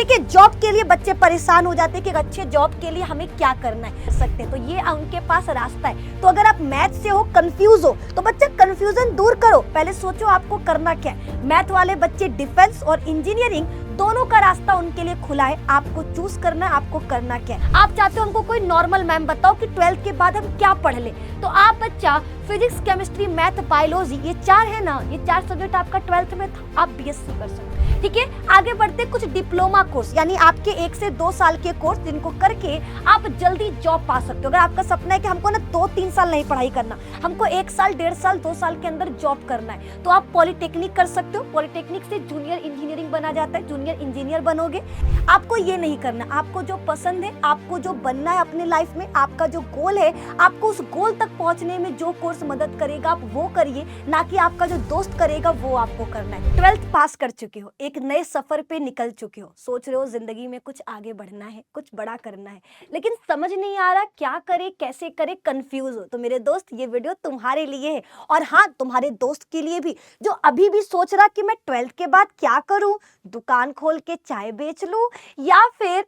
ठीक है। जॉब के लिए बच्चे परेशान हो जाते हैं कि अच्छे जॉब के लिए हमें क्या करना है, कर सकते हैं, तो ये उनके पास रास्ता है। तो अगर आप मैथ से हो, कंफ्यूज हो, तो बच्चे कंफ्यूजन दूर करो, पहले सोचो आपको करना क्या है। मैथ वाले बच्चे डिफेंस और इंजीनियरिंग दोनों का रास्ता उनके लिए खुला है, आपको चूज करना है, आपको करना क्या है। आप चाहते हो हमको कोई नॉर्मल मैम बताओ कि 12th के बाद हम क्या पढ़ ले, तो आप बच्चा फिजिक्स, केमिस्ट्री, मैथ, बायोलॉजी, ये 4 है ना, ये 4 सब्जेक्ट आपका 12th में था, आप बीएससी कर सकते हैं। ठीक है, आगे बढ़ते कुछ डिप्लोमा कोर्स, यानी आपके 1 से 2 साल के कोर्स जिनको करके आप जल्दी जॉब पा सकते हो। अगर आपका सपना है कि हमको ना 2-3 साल नहीं पढ़ाई करना, हमको 1 साल, 1.5 साल, 2 साल के अंदर जॉब करना है, तो आप पॉलिटेक्निक कर सकते हो। पॉलिटेक्निक से जूनियर इंजीनियरिंग बना जाता है, जूनियर इंजीनियर बनोगे। आपको ये नहीं करना, आपको जो पसंद है, आपको जो बनना है अपनी लाइफ में, आपका जो गोल है, आपको उस गोल तक पहुंचने में जो कोर्स मदद करेगा आप वो करिए, ना कि आपका जो दोस्त करेगा वो आपको करना है। 12th पास कर चुके हो, एक नए सफर पे निकल चुके हो, सोच रहे हो जिंदगी में कुछ आगे बढ़ना है, कुछ बड़ा करना है, लेकिन समझ नहीं आ रहा क्या करे, कैसे करे, कंफ्यूज हो, तो मेरे दोस्त ये वीडियो तुम्हारे लिए है। और हाँ, तुम्हारे दोस्त के लिए भी जो अभी भी सोच रहा कि मैं 12th के बाद क्या करूं, दुकान खोल के चाय बेच लूं या फिर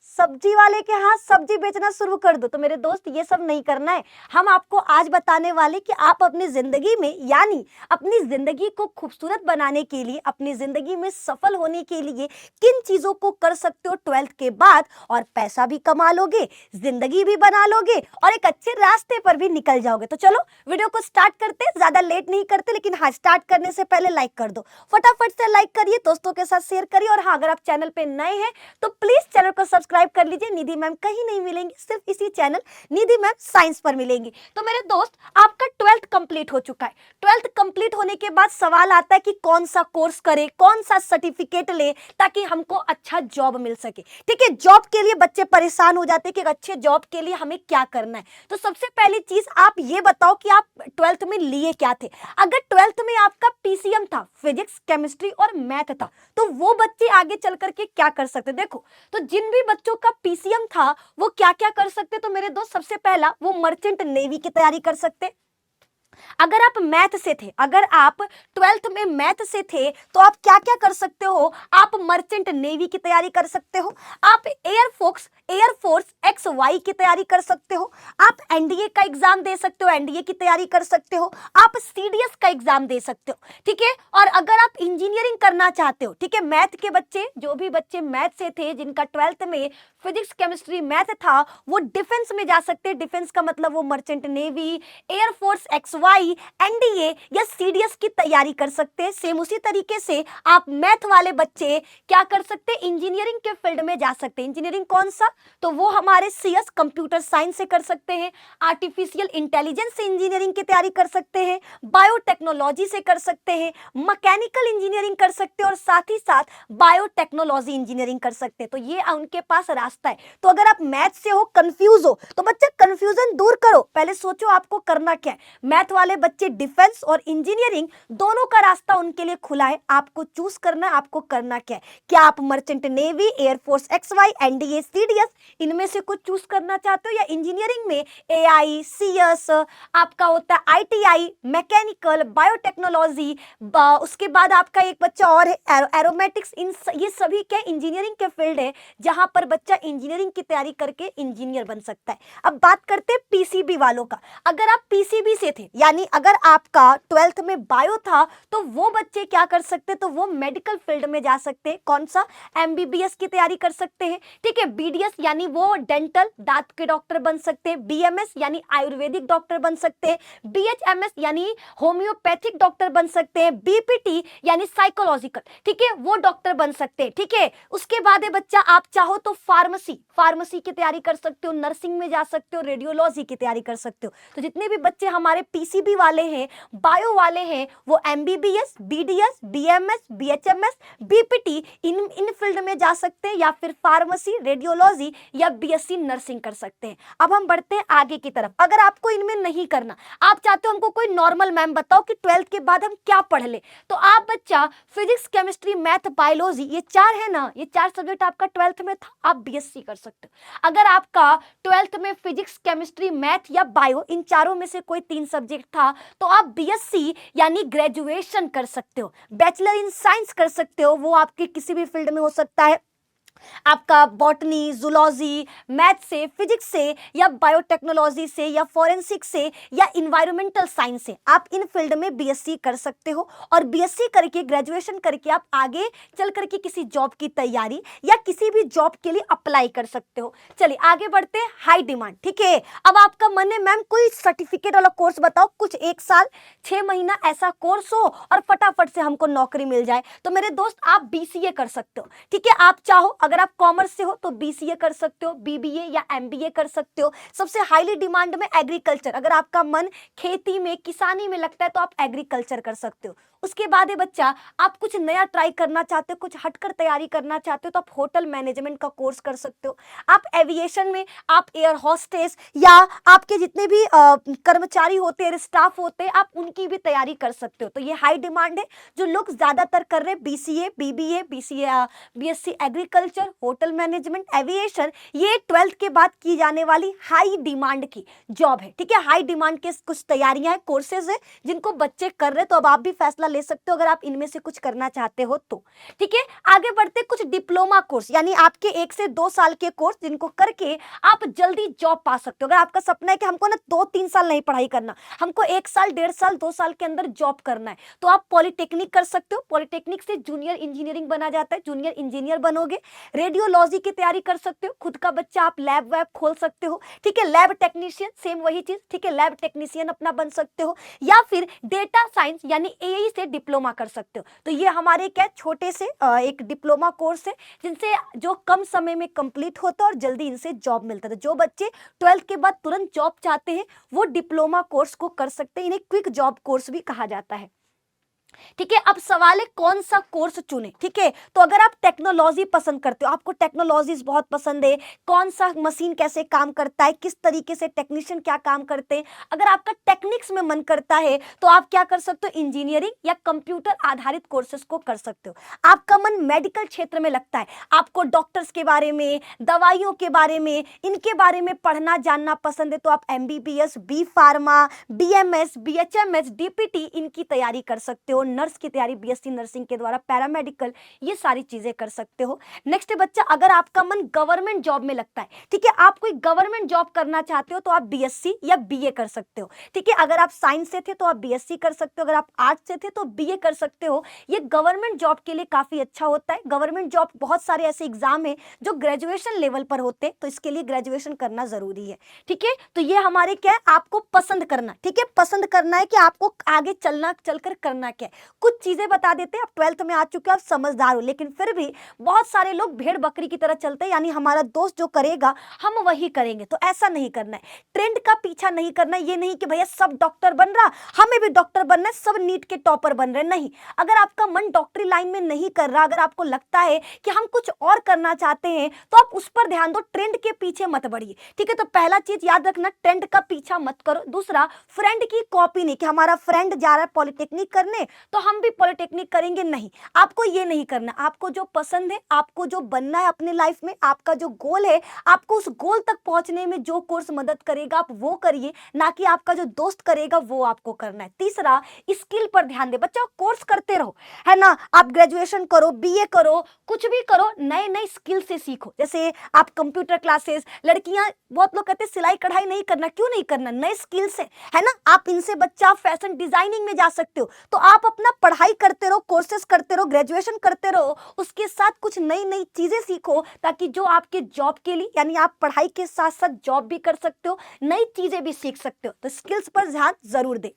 सब्जी वाले के हाथ सब्जी बेचना शुरू कर दो, तो मेरे दोस्त ये सब नहीं करना है। हम आपको आज बताने वाले कि आप अपनी जिंदगी में, यानी अपनी जिंदगी को खूबसूरत बनाने के लिए, अपनी जिंदगी में सफल होने के लिए किन चीजों को कर सकते हो 12th के बाद, और पैसा भी कमा लोगे, जिंदगी भी बना लोगे और एक अच्छे रास्ते पर भी निकल जाओगे। तो चलो वीडियो को स्टार्ट करते, ज्यादा लेट नहीं करते, लेकिन हाँ, स्टार्ट करने से पहले लाइक कर दो, फटाफट से लाइक करिए, दोस्तों के साथ शेयर करिए। और हाँ, अगर आप चैनल पे नए हैं तो प्लीज चैनल को सब्सक्राइब कर लीजिए। निधि मैम कहीं नहीं मिलेंगी, सिर्फ इसी चैनल निधि मैम साइंस पर मिलेंगी। तो मेरे दोस्त, आपका 12th कंप्लीट हो चुका है। 12th कंप्लीट होने के बाद सवाल आता है कि कौन सा कोर्स करे, कौन सा सर्टिफिकेट ले, ताकि हमको अच्छा जॉब मिल सके। ठीक है, जॉब के लिए बच्चे परेशान हो जाते हैं कि अच्छे जॉब के लिए हमें क्या करना है। तो सबसे पहली चीज आप ये बताओ कि आप 12th में लिए क्या थे। अगर 12th में आपका पीसीएम था, फिजिक्स, केमिस्ट्री और मैथ था, तो वो बच्चे आगे चल करके क्या कर सकते। देखो, तो जिन भी बच्चों का पीसीएम था वो क्या क्या कर सकते, तो मेरे दोस्त सबसे पहला वो मर्चेंट नेवी की तैयारी कर सकते। अगर आप मैथ से थे, अगर आप 12th में मैथ से थे, तो आप क्या क्या कर सकते हो, आप मर्चेंट नेवी की तैयारी कर सकते हो, आप एयरफोर्स XY की तैयारी कर सकते हो, आप एनडीए का एग्जाम दे सकते हो, एनडीए की तैयारी कर सकते हो, आप सीडीएस का एग्जाम दे सकते हो। ठीक है, और अगर आप इंजीनियरिंग करना चाहते हो, ठीक है, मैथ के बच्चे, जो भी बच्चे मैथ से थे, जिनका 12th में फिजिक्स, केमिस्ट्री, मैथ था, वो डिफेंस में जा सकते हैं। डिफेंस का मतलब वो merchant navy, air force XY, NDA या सीडीएस की तैयारी कर सकते हैं। सेम उसी तरीके से आप मैथ वाले बच्चे क्या कर सकते हैं, इंजीनियरिंग के फील्ड में जा सकते हैं। इंजीनियरिंग कौन सा, तो वो हमारे सीएस, कंप्यूटर साइंस से कर सकते हैं, आर्टिफिशियल इंटेलिजेंस से इंजीनियरिंग की तैयारी कर सकते हैं, बायोटेक्नोलॉजी से कर सकते हैं, मैकेनिकल इंजीनियरिंग कर सकते हैं, और साथ ही साथ बायोटेक्नोलॉजी इंजीनियरिंग कर सकते हैं। तो ये उनके पास रास्ता है। तो अगर आप मैथ से हो, कंफ्यूज हो, तो बच्चे कंफ्यूजन दूर करो, पहले सोचो आपको करना क्या है। मैथ वाले बच्चे डिफेंस और इंजीनियरिंग दोनों का रास्ता उनके लिए खुला है, आपको चूज करना है, आपको करना क्या है। क्या आप merchant navy, air force XY, NDA, CDS, इनमें से कुछ चूज करना चाहते हो, या इंजीनियरिंग में एआई, सीएस, आपका होता है आईटीआई, मैकेनिकल, बायोटेक्नोलॉजी, उसके बाद आपका एक बच्चा और है एरोमेटिक्स, ये सभी क्या इंजीनियरिंग के फील्ड है, जहां पर बच्चा इंजीनियरिंग की तैयारी करके इंजीनियर बन सकता है। अब बात करते हैं पीसीबी वालों का। अगर आप पीसीबी से थे, यानी अगर आपका 12th में बायो था, तो वो बच्चे क्या कर सकते, तो वो मेडिकल फील्ड में जा सकते हैं। कौन सा, एमबीबीएस की तैयारी कर सकते हैं। ठीक है, बीडीएस यानी वो डेंटल, दांत के डॉक्टर बन सकते हैं, बीएमएस यानी आयुर्वेदिक डॉक्टर बन सकते हैं, बीएचएमएस यानी होम्योपैथिक डॉक्टर बन सकते हैं, बीपीटी यानी साइकोलॉजिकल, ठीक है, वो डॉक्टर बन सकते हैं। ठीक है, उसके बाद है बच्चा, आप चाहो तो फार्मेसी की तैयारी कर सकते हो, नर्सिंग में जा सकते हो, रेडियोलॉजी की तैयारी कर सकते हो। तो जितने भी बच्चे हमारे पीसीबी वाले हैं, बायो वाले हैं, वो MBBS, BDS, BMS, BHMS, BPT, इन फील्ड में जा सकते हैं, या फिर फार्मेसी, रेडियोलॉजी या बीएससी नर्सिंग कर सकते हैं। अब हम बढ़ते हैं आगे की तरफ। अगर आपको इनमें नहीं करना, आप चाहते हो हमको कोई नॉर्मल मैम बताओ कि 12th के बाद हम क्या पढ़ ले, तो आप बच्चा फिजिक्स, केमिस्ट्री, मैथ, बायोलॉजी, ये 4 है ना, ये 4 सब्जेक्ट आपका 12th में था, आप बीएससी बीएससी कर सकते हो। अगर आपका 12th में फिजिक्स, केमिस्ट्री, मैथ या बायो इन चारों में से कोई 3 सब्जेक्ट था तो आप बीएससी यानी ग्रेजुएशन कर सकते हो। बैचलर इन साइंस कर सकते हो, वो आपके किसी भी फील्ड में हो सकता है, आपका बॉटनी, जूलॉजी, मैथ से, फिजिक्स से या बायोटेक्नोलॉजी से या फॉरेंसिक से या इन्वायरमेंटल साइंस से आप इन फील्ड में बीएससी कर सकते हो। और बीएससी करके, ग्रेजुएशन करके आप आगे चल करके किसी जॉब की तैयारी या किसी भी जॉब के लिए अप्लाई कर सकते हो। चलिए आगे बढ़ते हैं। हाई डिमांड, ठीक है। अब आपका मन है मैम कोई सर्टिफिकेट वाला कोर्स बताओ, कुछ 1 साल 6 महीना ऐसा कोर्स हो और फटाफट से हमको नौकरी मिल जाए। तो मेरे दोस्त आप बीसीए कर सकते हो, ठीक है। आप चाहो, अगर आप कॉमर्स से हो तो बीसीए कर सकते हो, बीबीए या एमबीए कर सकते हो। सबसे हाईली डिमांड में एग्रीकल्चर, अगर आपका मन खेती में, किसानी में लगता है तो आप एग्रीकल्चर कर सकते हो। उसके बाद है बच्चा, आप कुछ नया ट्राई करना चाहते हो, कुछ हटकर तैयारी करना चाहते हो तो आप होटल मैनेजमेंट का कोर्स कर सकते हो। आप एविएशन में, आप एयर होस्टेस या आपके जितने भी कर्मचारी होते हैं, स्टाफ होते हैं, आप उनकी भी तैयारी कर सकते हो। तो ये हाई डिमांड है जो लोग ज्यादातर कर रहे हैं। BCA, BBA, BSc agriculture, hotel management, aviation, ये 12th के बाद की जाने वाली हाई डिमांड की जॉब है, ठीक है। हाई डिमांड के कुछ तैयारियां हैं, कोर्सेज है जिनको बच्चे कर रहे हैं। तो अब आप भी फैसला ले सकते हो अगर आप इनमें से कुछ करना चाहते हो तो, ठीक है। आगे बढ़ते, कुछ डिप्लोमा कोर्स यानी आपके 1 से 2 साल के कोर्स जिनको करके आप जल्दी जॉब पा सकते हो। अगर आपका सपना है कि हमको ना 2-3 साल नहीं पढ़ाई करना, हमको 1 साल, 1.5 साल, 2 साल के अंदर जॉब करना है, तो आप पॉलिटेक्निक कर सकते हो। पॉलिटेक्निक से जूनियर इंजीनियरिंग बना जाता है, जूनियर इंजीनियर बनोगे। रेडियोलॉजी की तैयारी कर सकते हो, खुद का बच्चा आप लैब वैब खोल सकते हो, ठीक है। लैब टेक्नीशियन, सेम वही चीज, ठीक है। लैब टेक्नीशियन अपना बन सकते हो, या फिर डेटा साइंस यानी एआई से डिप्लोमा कर सकते हो। तो ये हमारे क्या छोटे से एक डिप्लोमा कोर्स है जिनसे जो कम समय में कंप्लीट होता है और जल्दी इनसे जॉब मिलता है। तो जो बच्चे 12th के बाद तुरंत जॉब चाहते हैं वो डिप्लोमा कोर्स को कर सकते हैं। इन्हें क्विक जॉब कोर्स भी कहा जाता है, ठीक है। अब सवाल है कौन सा कोर्स चुने, ठीक है। तो अगर आप टेक्नोलॉजी पसंद करते हो, आपको टेक्नोलॉजीज बहुत पसंद है, कौन सा मशीन कैसे काम करता है, किस तरीके से टेक्नीशियन क्या काम करते हैं, अगर आपका टेक्निक्स में मन करता है तो आप क्या कर सकते हो, इंजीनियरिंग या कंप्यूटर आधारित कोर्सेज को कर सकते हो। आपका मन मेडिकल क्षेत्र में लगता है, आपको डॉक्टर्स के बारे में, दवाइयों के बारे में, इनके बारे में पढ़ना जानना पसंद है तो आप MBBS, B pharma, BMS, BHMS, DPT इनकी तैयारी कर सकते हो। नर्स की तैयारी बीएससी नर्सिंग के द्वारा, पैरामेडिकल, ये सारी चीजें कर सकते हो। नेक्स्ट है बच्चा, अगर आपका मन गवर्नमेंट जॉब में लगता है, ठीक है, आप कोई गवर्नमेंट जॉब करना चाहते हो तो आप बीएससी या बीए कर सकते हो, ठीक है। अगर आप साइंस से थे तो आप बीएससी कर सकते हो, अगर आप आर्ट्स से थे तो बीए कर सकते हो। ये गवर्नमेंट जॉब के लिए काफी अच्छा होता है। गवर्नमेंट जॉब बहुत सारे ऐसे एग्जाम है जो ग्रेजुएशन लेवल पर होते हैं, तो इसके लिए ग्रेजुएशन करना जरूरी है, ठीक है। तो ये हमारे क्या है, आपको पसंद करना, ठीक है, पसंद करना है कि आपको आगे चलकर करना क्या है। कुछ चीजें बता देते हैं, आप 12th में आ चुके हो, आप समझदार हो, लेकिन फिर भी बहुत सारे लोग भेड़ बकरी की तरह चलते हैं, यानी हमारा दोस्त जो करेगा हम वही करेंगे। तो ऐसा नहीं करना है, ट्रेंड का पीछा नहीं करना है। ये नहीं कि भैया सब डॉक्टर बन रहा, हमें भी डॉक्टर बनना है, सब नीट के टॉपर बन रहे, नहीं। अगर आपका मन डॉक्टरी लाइन में नहीं कर रहा, अगर आपको लगता है कि हम कुछ और करना चाहते हैं तो आप उस पर ध्यान दो, ट्रेंड के पीछे मत बढ़िए, ठीक है। तो पहला चीज याद रखना, ट्रेंड का पीछा मत करो। दूसरा, फ्रेंड की कॉपी नहीं कि हमारा फ्रेंड जा रहा है पॉलिटेक्निक करने तो हम भी पॉलिटेक्निक करेंगे, नहीं। आपको ये नहीं करना, आपको जो पसंद है, आपको जो बनना है अपने लाइफ में, आपका जो गोल है, आपको उस गोल तक पहुंचने में जो कोर्स मदद करेगा आप वो करिए, ना कि आपका जो दोस्त करेगा वो आपको करना है। तीसरा, स्किल पर ध्यान दे बच्चा, कोर्स करते रहो, है ना। आप ग्रेजुएशन करो, बीए करो, कुछ भी करो, नए नए स्किल से सीखो। जैसे आप कंप्यूटर क्लासेस, लड़कियां बहुत लोग कहते हैं सिलाई कढ़ाई नहीं करना, क्यों नहीं करना, नए स्किल से, है ना। आप इनसे बच्चा फैशन डिजाइनिंग में जा सकते हो। तो आप अपना पढ़ाई करते रहो, कोर्सेज करते रहो, ग्रेजुएशन करते रहो, उसके साथ कुछ नई नई चीजें सीखो, ताकि जो आपके जॉब के लिए, यानी आप पढ़ाई के साथ साथ जॉब भी कर सकते हो, नई चीजें भी सीख सकते हो। तो स्किल्स पर ध्यान जरूर दे।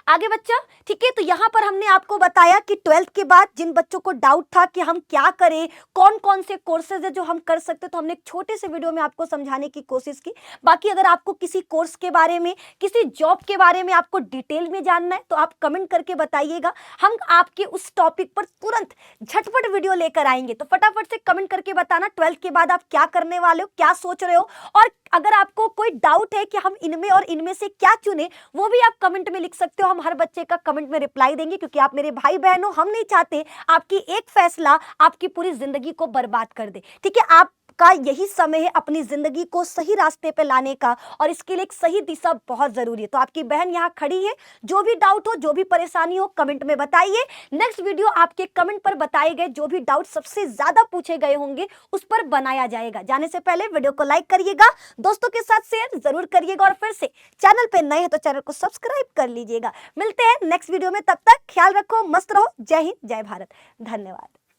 आगे बच्चा, ठीक है। तो यहाँ पर हमने आपको बताया कि 12th के बाद जिन बच्चों को डाउट था कि हम क्या करें, कौन कौन से कोर्सेज है जो हम कर सकते हैं, तो हमने एक छोटे से वीडियो में आपको समझाने की कोशिश की। बाकी अगर आपको किसी कोर्स के बारे में, किसी जॉब के बारे में आपको डिटेल में जानना है तो आप कमेंट करके बताइएगा, हम आपके उस टॉपिक पर तुरंत झटपट वीडियो लेकर आएंगे। तो फटाफट से कमेंट करके बताना 12th के बाद आप क्या करने वाले हो, क्या सोच रहे हो, और अगर आपको कोई डाउट है कि हम इनमें और इनमें से क्या चुने, वो भी आप कमेंट में लिख सकते हो। हम हर बच्चे का कमेंट में रिप्लाई देंगे, क्योंकि आप मेरे भाई बहन हो, हम नहीं चाहते आपकी एक फैसला आपकी पूरी जिंदगी को बर्बाद कर दे, ठीक है। आप आपका यही समय है अपनी जिंदगी को सही रास्ते पे लाने का, और इसके लिए एक सही दिशा बहुत जरूरी है। तो आपकी बहन यहाँ खड़ी है, जो भी डाउट हो, जो भी परेशानी हो, कमेंट में बताइए। नेक्स्ट वीडियो आपके कमेंट पर बताए गए जो भी डाउट सबसे ज्यादा पूछे गए होंगे उस पर बनाया जाएगा। जाने से पहले वीडियो को लाइक करिएगा, दोस्तों के साथ शेयर जरूर करिएगा, और फिर से चैनल पे नए हैं तो चैनल को सब्सक्राइब कर लीजिएगा। मिलते हैं नेक्स्ट वीडियो में, तब तक ख्याल रखो, मस्त रहो। जय हिंद, जय भारत, धन्यवाद।